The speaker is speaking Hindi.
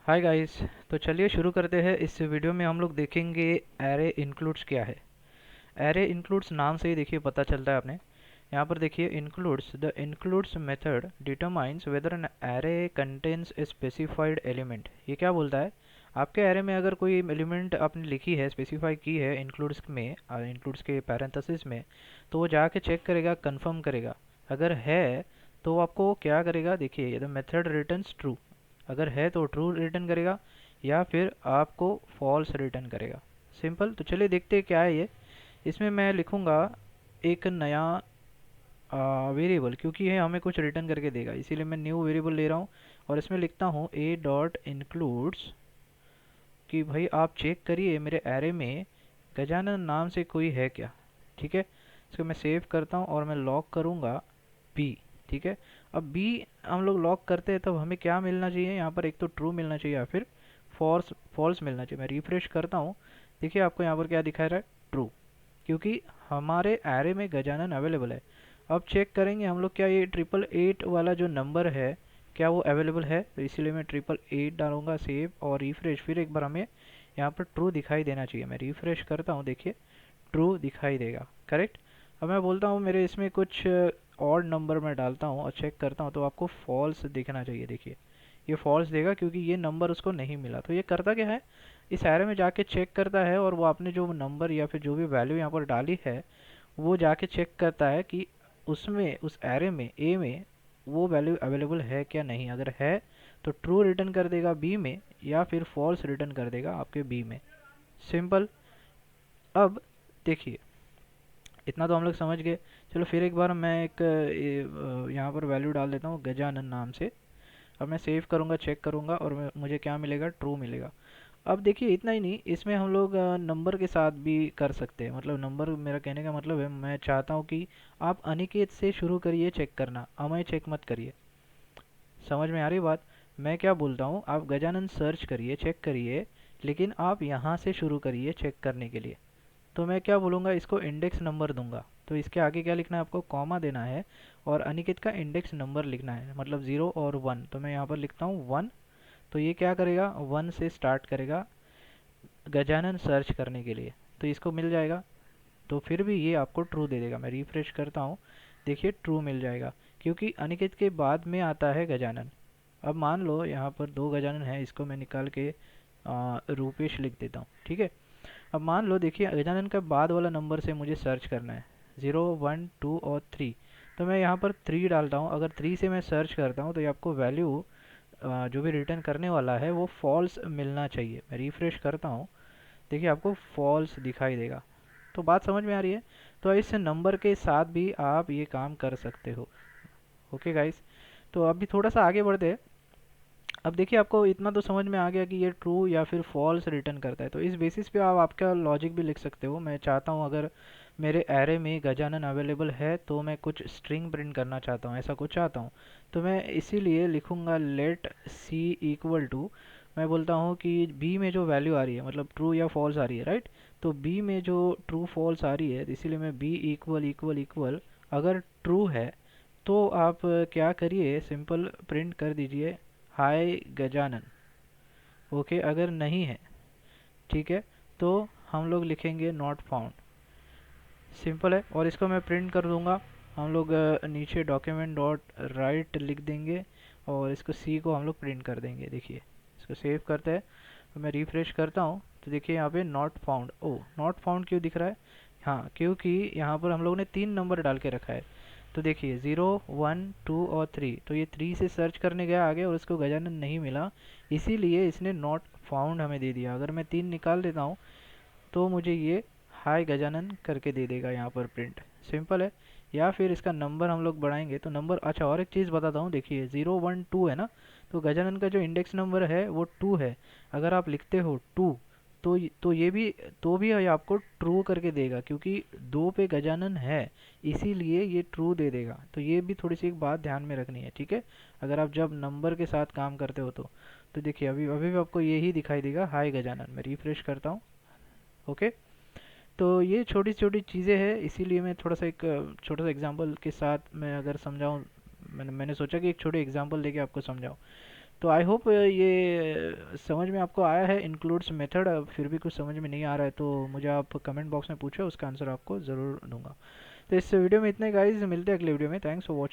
Hi guys. तो चलिए शुरू करते हैं। इस वीडियो में हम लोग देखेंगे एरे इंक्लूड्स क्या है। एरे इंक्लूड्स नाम से ही देखिए पता चलता है आपने। यहाँ पर देखिए includes, the includes method determines weather an array contains a specified element. ये क्या बोलता है, आपके एरे में अगर कोई एलिमेंट आपने लिखी है, स्पेसिफाई की है इंक्लूड्स में, इंक्लूड्स के पैरेंथेसिस में, तो वो जाके चेक करेगा, कंफर्म करेगा। अगर है तो आपको क्या करेगा, देखिए द मेथड रिटर्न्स ट्रू। अगर है तो ट्रू रिटर्न करेगा या फिर आपको फॉल्स रिटर्न करेगा। सिंपल। तो चलिए देखते हैं क्या है ये। इसमें मैं लिखूँगा एक नया वेरिएबल, क्योंकि ये हमें कुछ रिटर्न करके देगा, इसीलिए मैं न्यू वेरिएबल ले रहा हूँ और इसमें लिखता हूँ ए डॉट इंक्लूड्स कि भाई आप चेक करिए मेरे एरे में गजानन नाम से कोई है क्या। ठीक है, इसको मैं सेव करता हूँ और मैं लॉक करूँगा बी। ठीक है, अब बी हम लोग लॉक करते हैं तब हमें क्या मिलना चाहिए, यहाँ पर एक तो ट्रू मिलना चाहिए या फिर फॉल्स फॉल्स मिलना चाहिए। मैं रिफ्रेश करता हूँ, देखिए आपको यहाँ पर क्या दिखा रहा है, ट्रू, क्योंकि हमारे एरे में गजानन अवेलेबल है। अब चेक करेंगे हम लोग क्या ये 888 वाला जो नंबर है क्या वो अवेलेबल है, तो इसीलिए मैं 888 डालूंगा, सेव और रिफ्रेश। फिर एक बार हमें यहाँ पर ट्रू दिखाई देना चाहिए। मैं रिफ्रेश करता हूँ, देखिए ट्रू दिखाई देगा, करेक्ट। अब मैं बोलता हूँ मेरे इसमें कुछ और नंबर मैं डालता हूँ और चेक करता हूँ तो आपको फॉल्स दिखना चाहिए। देखिए ये फॉल्स देगा क्योंकि ये नंबर उसको नहीं मिला। तो ये करता क्या है, इस एरे में जाके चेक करता है और वो आपने जो नंबर या फिर जो भी वैल्यू यहाँ पर डाली है वो जाके चेक करता है कि उसमें, उस एरे में, ए में वो वैल्यू अवेलेबल है क्या नहीं। अगर है तो ट्रू रिटर्न कर देगा बी में या फिर फॉल्स रिटर्न कर देगा आपके बी में। सिंपल। अब देखिए इतना तो हम लोग समझ गए। चलो फिर एक बार मैं एक यहाँ पर वैल्यू डाल देता हूँ गजानन नाम से। अब मैं सेव करूँगा, चेक करूँगा और मुझे क्या मिलेगा, ट्रू मिलेगा। अब देखिए इतना ही नहीं, इसमें हम लोग नंबर के साथ भी कर सकते हैं। मतलब नंबर, मेरा कहने का मतलब है मैं चाहता हूँ कि आप अनिकेत से शुरू करिए चेक करना, अमय चेक मत करिए। समझ में आ रही बात। मैं क्या बोलता हूँ, आप गजानन सर्च करिए, चेक करिए, लेकिन आप यहाँ से शुरू करिए चेक करने के लिए। तो मैं क्या बोलूँगा, इसको इंडेक्स नंबर दूंगा। तो इसके आगे क्या लिखना है, आपको कॉमा देना है और अनिकेत का इंडेक्स नंबर लिखना है, मतलब 0 और 1। तो मैं यहाँ पर लिखता हूँ 1। तो ये क्या करेगा, 1 से स्टार्ट करेगा गजानन सर्च करने के लिए, तो इसको मिल जाएगा। तो फिर भी ये आपको ट्रू दे देगा। मैं रिफ्रेश करता हूँ, देखिए ट्रू मिल जाएगा क्योंकि अनिकेत के बाद में आता है गजानन। अब मान लो यहाँ पर दो गजानन है, इसको मैं निकाल के रूपेश लिख देता हूँ। ठीक है, अब मान लो देखिए गजानन का बाद वाला नंबर से मुझे सर्च करना है, 0 1 2 और 3। तो मैं यहाँ पर 3 डालता हूँ। अगर 3 से मैं सर्च करता हूँ तो ये आपको वैल्यू जो भी रिटर्न करने वाला है वो फॉल्स मिलना चाहिए। मैं रिफ्रेश करता हूँ, देखिए आपको फॉल्स दिखाई देगा। तो बात समझ में आ रही है। तो इस नंबर के साथ भी आप ये काम कर सकते हो। ओके गाइस, तो अभी थोड़ा सा आगे बढ़ते हैं। अब देखिए आपको इतना तो समझ में आ गया कि ये ट्रू या फिर फॉल्स रिटर्न करता है। तो इस बेसिस पे आप आपका लॉजिक भी लिख सकते हो। मैं चाहता हूँ अगर मेरे एरे में गजानन अवेलेबल है तो मैं कुछ स्ट्रिंग प्रिंट करना चाहता हूँ, ऐसा कुछ चाहता हूँ। तो मैं इसीलिए लिखूँगा लेट सी इक्वल टू, मैं बोलता हूँ कि बी में जो वैल्यू आ रही है, मतलब ट्रू या फॉल्स आ रही है, राइट। तो बी में जो ट्रू फॉल्स आ रही है, इसीलिए मैं बी इक्वल इक्वल इक्वल, अगर ट्रू है तो आप क्या करिए, सिंपल प्रिंट कर दीजिए हाय गजानन। ओके, अगर नहीं है, ठीक है, तो हम लोग लिखेंगे नॉट फाउंड। सिंपल है। और इसको मैं प्रिंट कर दूंगा। हम लोग नीचे डॉक्यूमेंट डॉट राइट लिख देंगे और इसको सी को हम लोग प्रिंट कर देंगे। देखिए इसको सेव करते हैं, तो मैं रिफ्रेश करता हूँ तो देखिए यहाँ पे नॉट फाउंड। ओ, नॉट फाउंड क्यों दिख रहा है, हाँ क्योंकि यहाँ पर हम लोग ने 3 नंबर डाल के रखा है। तो देखिए 0 1 2 और 3, तो ये 3 से सर्च करने गया आगे और उसको गजानन नहीं मिला, इसीलिए इसने नॉट फाउंड हमें दे दिया। अगर मैं 3 निकाल देता हूँ तो मुझे ये हाय गजानन करके दे देगा यहाँ पर प्रिंट। सिंपल है। या फिर इसका नंबर हम लोग बढ़ाएंगे तो नंबर, अच्छा और एक चीज़ बताता हूँ, देखिए 0 1 2 है ना, तो गजानन का जो इंडेक्स नंबर है वो 2 है। अगर आप लिखते हो 2 तो ये भी, तो भी ये आपको ट्रू करके देगा क्योंकि 2 पे गजानन है, इसीलिए ये ट्रू दे देगा। तो ये भी थोड़ी सी एक बात ध्यान में रखनी है, ठीक है, अगर आप जब नंबर के साथ काम करते हो तो देखिए अभी अभी भी आपको यही दिखाई देगा हाय गजानन। मैं रिफ्रेश करता हूँ। ओके, तो ये छोटी छोटी चीज़ें हैं, इसीलिए मैं थोड़ा सा एक छोटा सा एग्जांपल के साथ मैं अगर समझाऊँ, मैंने सोचा कि एक छोटे एग्जांपल लेके आपको समझाऊँ। तो आई होप ये समझ में आपको आया है इंक्लूड्स मेथड। फिर भी कुछ समझ में नहीं आ रहा है तो मुझे आप कमेंट बॉक्स में पूछो, उसका आंसर आपको ज़रूर दूंगा। तो इस वीडियो में इतने गाइस, मिलते हैं अगले वीडियो में। Thanks for watching.